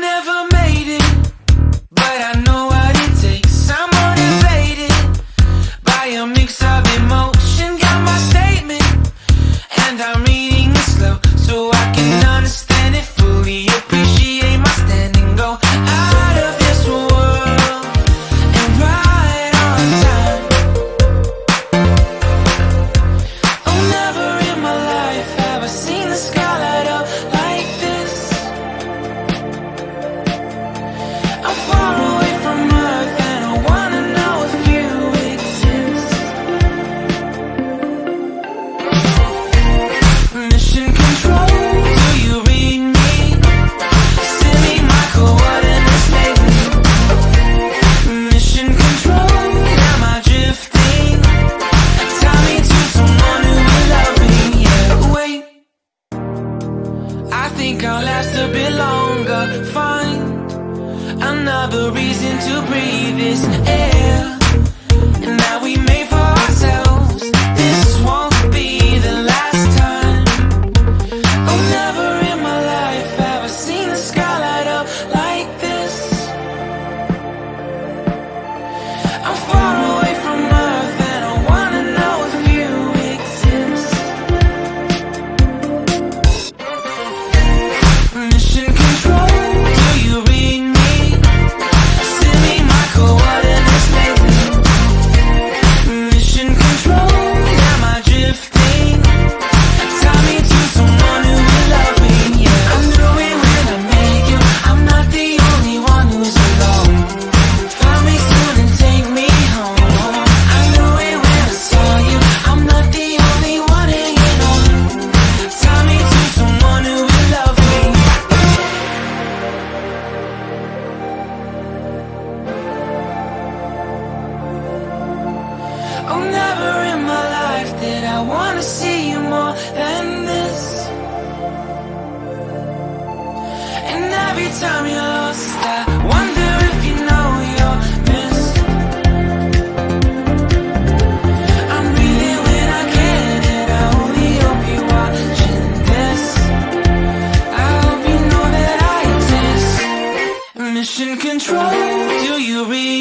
never made it, but I know what it takes. I'm motivated by a mix of emotion. Got my statement, and I'm reading it slow so I can understand it fully. Appreciate my standing, go out of this world and right on time. Oh, never in my life have I seen the sky light up like this. I'm far away from Earth and I wanna know if you exist. Mission control, do you read me? Send me my coordinates lately. Mission control, am I drifting? Tie me to someone who will love me. Yeah, wait, I think I'll last a bit longer. Find another reason to breathe this air, and that we made for ourselves. This won't be the last time. Oh, never in my life have I seen the sky light up like this. I'm far away from Earth and I wanna know if you exist. Mission control, do you read me? Send me my coordinates lately. Mission control, am I drifting? Tie me to someone who will love me. Yeah, I knew it when I met you. I'm not the only one who's alone. Find me soon and take me home. I knew it when I saw you. I'm not the only one hanging on. Tie me to someone who will love me. Oh, never in my life did I wanna see you more than this. And every time you're lost, I wonder if you know you're missed. I'm breathing when I can, and I only hope you're watching this. I hope you know that I exist. Mission control, do you read